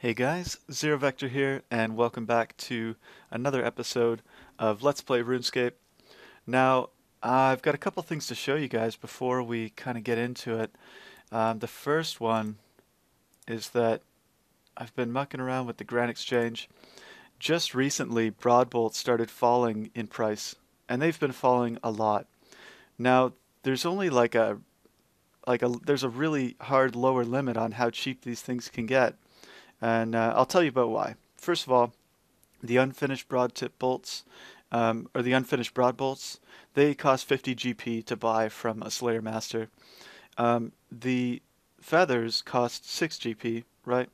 Hey guys, Zero Vector here, and welcome back to another episode of Let's Play RuneScape. Now, I've got a couple things to show you guys before we kind of get into it. The first one is that I've been mucking around with the Grand Exchange. Just recently, Broadbolt started falling in price, and they've been falling a lot. Now, there's only there's a really hard lower limit on how cheap these things can get, and I'll tell you about why. First of all, the unfinished broad tip bolts, or the unfinished broad bolts, they cost 50 GP to buy from a Slayer Master. The feathers cost 6 GP, right?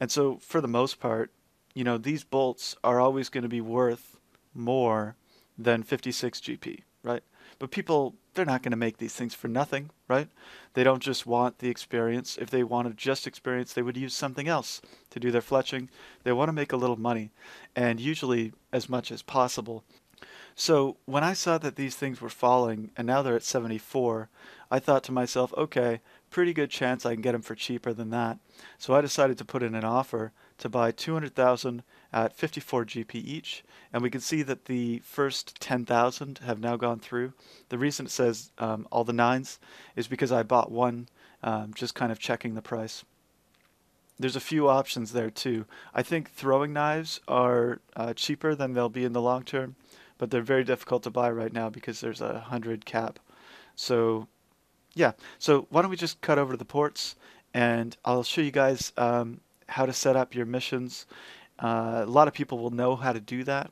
And so for the most part, these bolts are always going to be worth more than 56 GP, right? But people, they're not going to make these things for nothing, right? They don't just want the experience. If they wanted just experience, they would use something else to do their fletching. They want to make a little money, and usually as much as possible. So when I saw that these things were falling, and now they're at 74, I thought to myself, okay, pretty good chance I can get them for cheaper than that. So I decided to put in an offer to buy 200,000 at 54 GP each, and we can see that the first 10,000 have now gone through. The reason it says all the nines is because I bought one, just kind of checking the price. There's a few options there too. I think throwing knives are cheaper than they'll be in the long term, but they're very difficult to buy right now because there's a 100 cap. So yeah, so why don't we just cut over to the ports, and I'll show you guys how to set up your missions. A lot of people will know how to do that,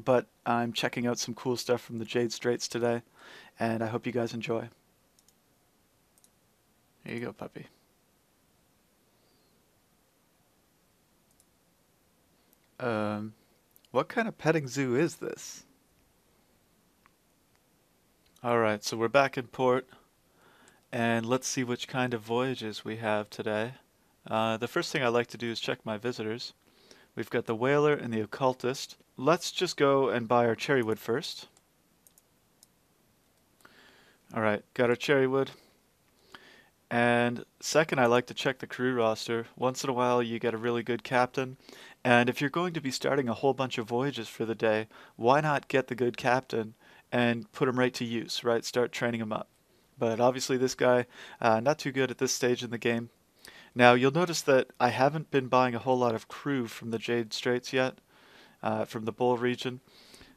but I'm checking out some cool stuff from the Jade Straits today, and I hope you guys enjoy. Here you go, puppy. Um, what kind of petting zoo is this? Alright, so we're back in port, and let's see which kind of voyages we have today. The first thing I like to do is check my visitors. We've got the Whaler and the Occultist. Let's just go and buy our cherrywood first. Alright, got our cherrywood. And second, I like to check the crew roster. Once in a while, you get a really good captain. And if you're going to be starting a whole bunch of voyages for the day, why not get the good captain and put him right to use, right? Start training him up. But obviously this guy, not too good at this stage in the game. Now, you'll notice that I haven't been buying a whole lot of crew from the Jade Straits yet, from the Bull region.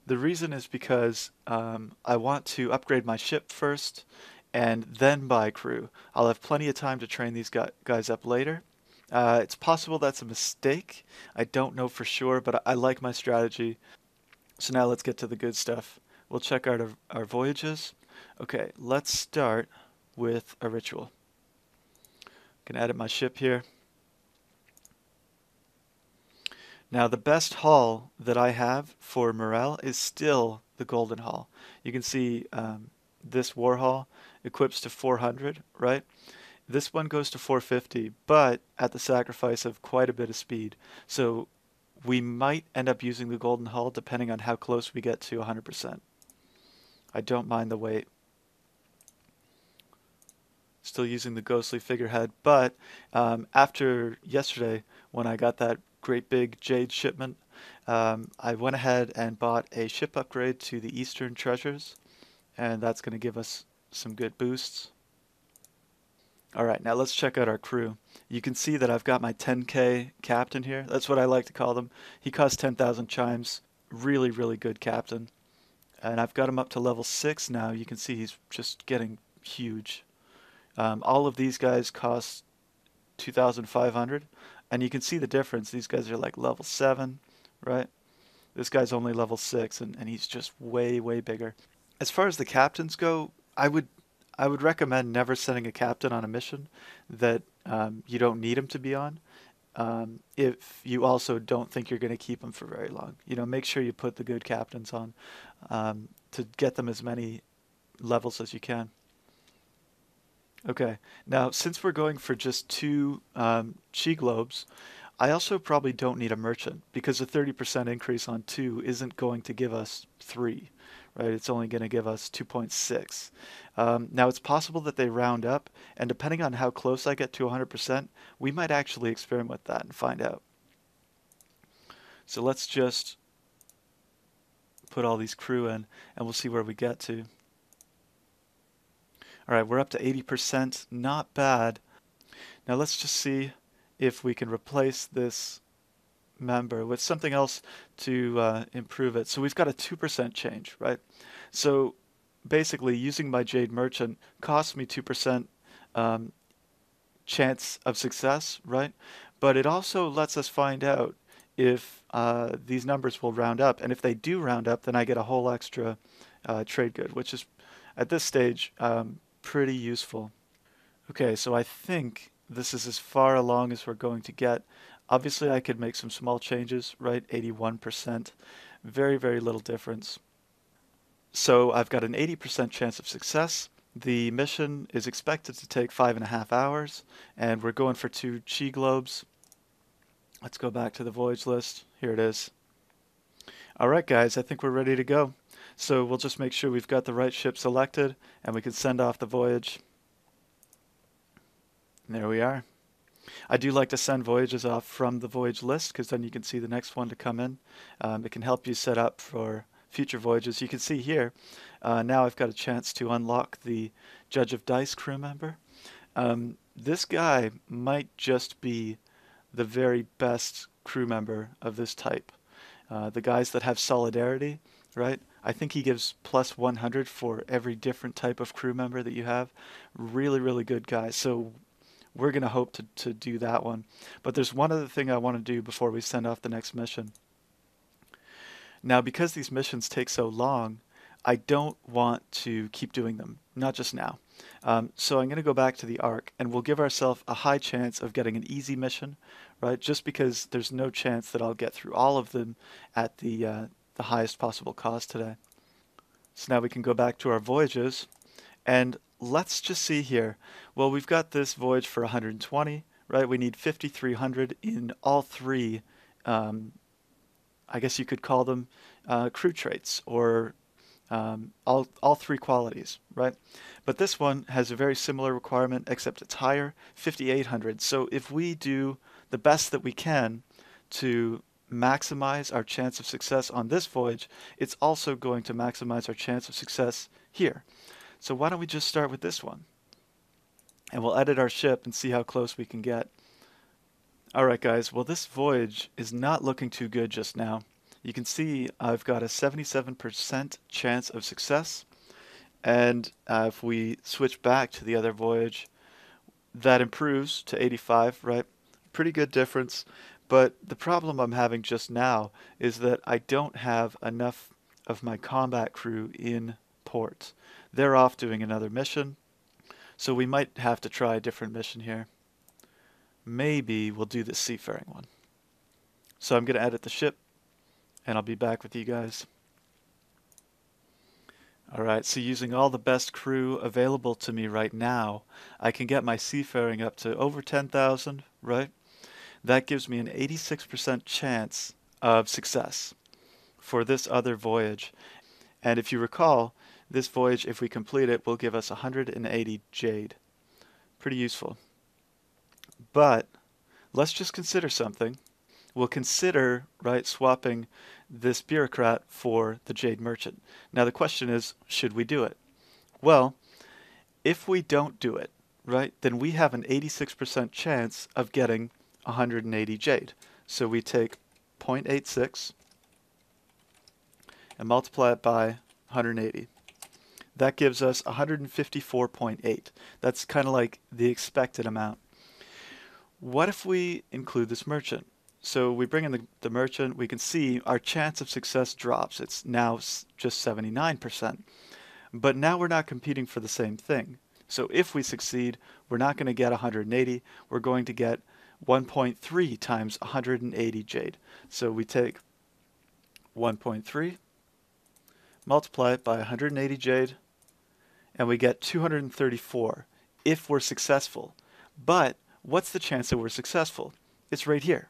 The reason is because I want to upgrade my ship first and then buy crew. I'll have plenty of time to train these guys up later. It's possible that's a mistake. I don't know for sure, but I like my strategy. So now let's get to the good stuff. We'll check out our voyages. Okay, let's start with a ritual. Can edit my ship here. Now the best haul that I have for morale is still the golden haul. You can see this war haul equips to 400, right? This one goes to 450, but at the sacrifice of quite a bit of speed. So we might end up using the golden hull depending on how close we get to 100%. I don't mind the wait. Still using the ghostly figurehead, but after yesterday when I got that great big Jade shipment, I went ahead and bought a ship upgrade to the Eastern Treasures, and that's going to give us some good boosts. Alright, now let's check out our crew. You can see that I've got my 10k captain here. That's what I like to call them. He costs 10,000 chimes. Really, really good captain. And I've got him up to level 6 now. You can see he's just getting huge. All of these guys cost 2,500, and you can see the difference. These guys are like level 7, right? This guy's only level 6, and he's just way, way bigger. As far as the captains go, I would recommend never sending a captain on a mission that you don't need him to be on. If you also don't think you're going to keep them for very long, make sure you put the good captains on to get them as many levels as you can. Okay, now since we're going for just two chi globes, I also probably don't need a merchant because a 30% increase on two isn't going to give us three, right? It's only going to give us 2.6. Now it's possible that they round up, and depending on how close I get to 100%, we might actually experiment with that and find out. So let's just put all these crew in, and we'll see where we get to. All right, we're up to 80%, not bad. Now let's just see if we can replace this member with something else to improve it. So we've got a 2% change, right? So basically using my Jade Merchant costs me 2% chance of success, right? But it also lets us find out if these numbers will round up. And if they do round up, then I get a whole extra trade good, which is at this stage pretty useful. Okay, so I think this is as far along as we're going to get. Obviously, I could make some small changes, right? 81%. Very, very little difference. So I've got an 80% chance of success. The mission is expected to take 5.5 hours, and we're going for 2 chi globes. Let's go back to the voyage list. Here it is. All right, guys, I think we're ready to go. So we'll just make sure we've got the right ship selected, and we can send off the voyage. And there we are. I do like to send voyages off from the voyage list because then you can see the next one to come in. It can help you set up for future voyages. You can see here, now I've got a chance to unlock the Judge of Dice crew member. This guy might just be the very best crew member of this type. The guys that have solidarity, right? I think he gives plus 100 for every different type of crew member that you have. Really, really good guy. So we're going to hope to do that one. But there's one other thing I want to do before we send off the next mission. Now, because these missions take so long, I don't want to keep doing them, not just now. So I'm going to go back to the Ark, and we'll give ourselves a high chance of getting an easy mission, right? Just because there's no chance that I'll get through all of them at the highest possible cost today. So now we can go back to our voyages, and let's just see here. Well, we've got this voyage for 120, right? We need 5,300 in all 3, I guess you could call them crew traits, or all 3 qualities, right? But this one has a very similar requirement, except it's higher, 5,800. So if we do the best that we can to maximize our chance of success on this voyage, it's also going to maximize our chance of success here. So why don't we just start with this one? And we'll edit our ship and see how close we can get. Alright guys, well this voyage is not looking too good just now. You can see I've got a 77% chance of success. And if we switch back to the other voyage, that improves to 85, right? Pretty good difference. But the problem I'm having just now is that I don't have enough of my combat crew in port. They're off doing another mission, so we might have to try a different mission here. Maybe we'll do the seafaring one. So I'm going to edit the ship, and I'll be back with you guys. Alright, so using all the best crew available to me right now, I can get my seafaring up to over 10,000, right? That gives me an 86% chance of success for this other voyage. And if you recall, this voyage, if we complete it, will give us 180 Jade. Pretty useful. But let's just consider something. We'll consider, right, swapping this bureaucrat for the Jade Merchant. Now the question is, should we do it? Well, if we don't do it, right, then we have an 86% chance of getting 180 Jade. So we take 0.86 and multiply it by 180. That gives us 154.8. That's kind of like the expected amount. What if we include this merchant? So we bring in the merchant, we can see our chance of success drops. It's now just 79%. But now we're not competing for the same thing. So if we succeed, we're not going to get 180. We're going to get 1.3 times 180 Jade. So we take 1.3, multiply it by 180 Jade, and we get 234 if we're successful. But what's the chance that we're successful? It's right here,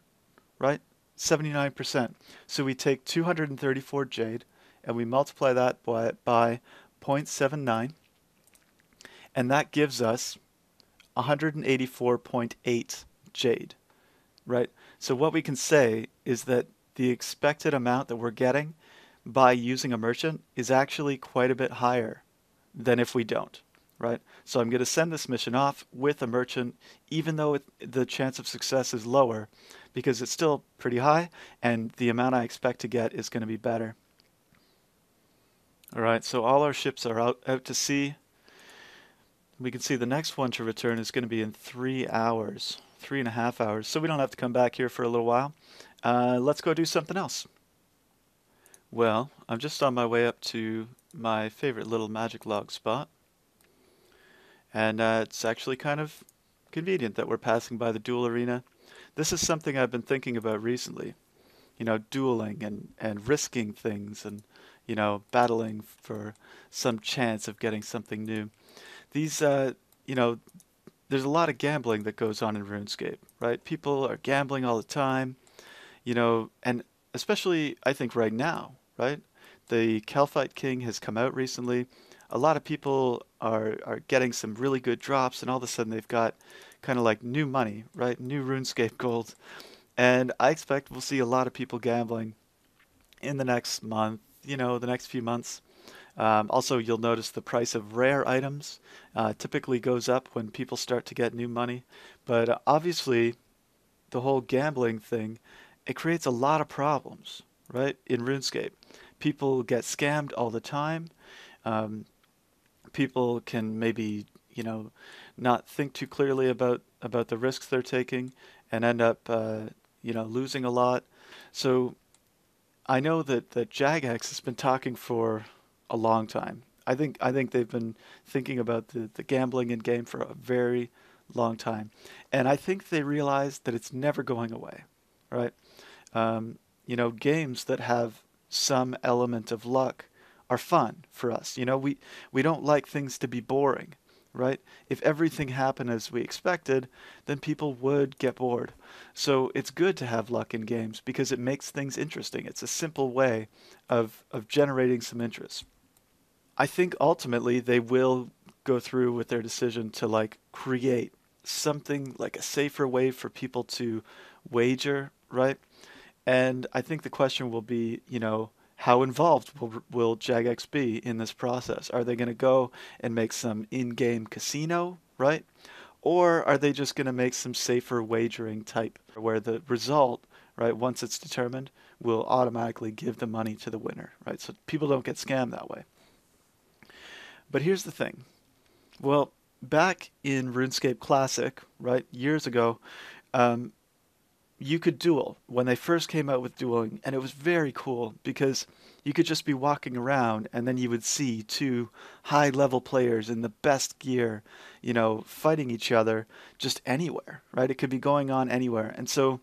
right? 79%. So we take 234 Jade and we multiply that by 0.79, and that gives us 184.8 Jade, right? So what we can say is that the expected amount that we're getting by using a merchant is actually quite a bit higher than if we don't, right? So I'm going to send this mission off with a merchant, even though the chance of success is lower, because it's still pretty high, and the amount I expect to get is going to be better. All right, so all our ships are out to sea. We can see the next one to return is going to be in 3 hours, 3.5 hours, so we don't have to come back here for a little while. Let's go do something else. Well, I'm just on my way up to my favorite little magic log spot, and it's actually kind of convenient that we're passing by the duel arena. This is something I've been thinking about recently, dueling and risking things and, battling for some chance of getting something new. These, there's a lot of gambling that goes on in RuneScape, right? People are gambling all the time, and especially I think right now, right? The Calphite King has come out recently. A lot of people are getting some really good drops, and all of a sudden they've got kind of like new money, right? New RuneScape gold. And I expect we'll see a lot of people gambling in the next month, the next few months. Also, you'll notice the price of rare items typically goes up when people start to get new money. But obviously, the whole gambling thing, it creates a lot of problems, right? In RuneScape, people get scammed all the time. Um, People can maybe, not think too clearly about the risks they're taking and end up, losing a lot. So I know that Jagex has been talking for a long time. I think they've been thinking about the gambling in game for a very long time, and I think they realize that it's never going away, right? Games that have some element of luck are fun for us. We don't like things to be boring, right? If everything happened as we expected, then people would get bored. So it's good to have luck in games because it makes things interesting. It's a simple way of generating some interest. I think ultimately they will go through with their decision to like create something like a safer way for people to wager, right? And I think the question will be, how involved will Jagex be in this process? Are they going to go and make some in-game casino, right? Or are they just going to make some safer wagering type where the result, right, once it's determined, will automatically give the money to the winner, right? So people don't get scammed that way. But here's the thing. Well, back in RuneScape Classic, right, years ago, um, you could duel when they first came out with dueling, and it was very cool because you could just be walking around and then you would see two high level players in the best gear, fighting each other just anywhere, right? It could be going on anywhere. And so,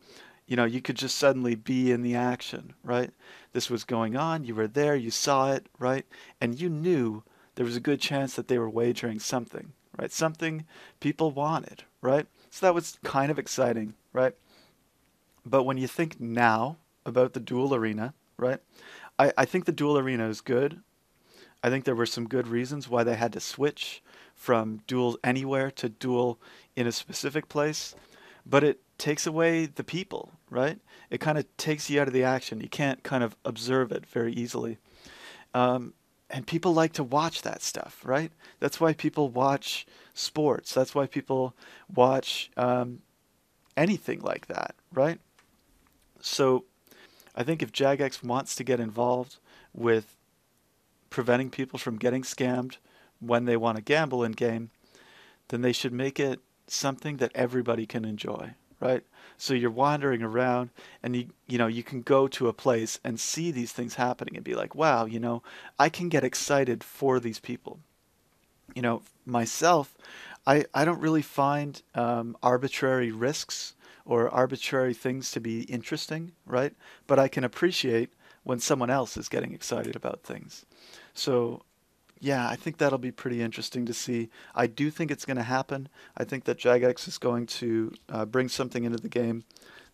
you could just suddenly be in the action, right? This was going on, you were there, you saw it, right? And you knew there was a good chance that they were wagering something, right? Something people wanted, right? So that was kind of exciting, right? But when you think now about the dual arena, right? I think the dual arena is good. I think there were some good reasons why they had to switch from duel anywhere to duel in a specific place. But it takes away the people, right? It kind of takes you out of the action. You can't kind of observe it very easily. And people like to watch that stuff, right? That's why people watch sports. That's why people watch anything like that, right? So I think if Jagex wants to get involved with preventing people from getting scammed when they want to gamble in game, then they should make it something that everybody can enjoy, right? So you're wandering around and you can go to a place and see these things happening and be like, wow, I can get excited for these people. Myself, I don't really find arbitrary risks or arbitrary things to be interesting, right? But I can appreciate when someone else is getting excited about things. So, yeah, I think that'll be pretty interesting to see. I do think it's going to happen. I think that Jagex is going to bring something into the game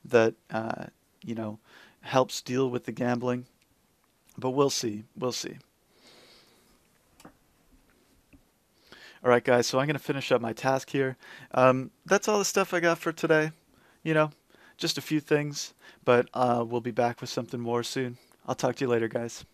that, you know, helps deal with the gambling. But we'll see. We'll see. All right, guys, so I'm going to finish up my task here. That's all the stuff I got for today. You know, just a few things, but we'll be back with something more soon. I'll talk to you later, guys.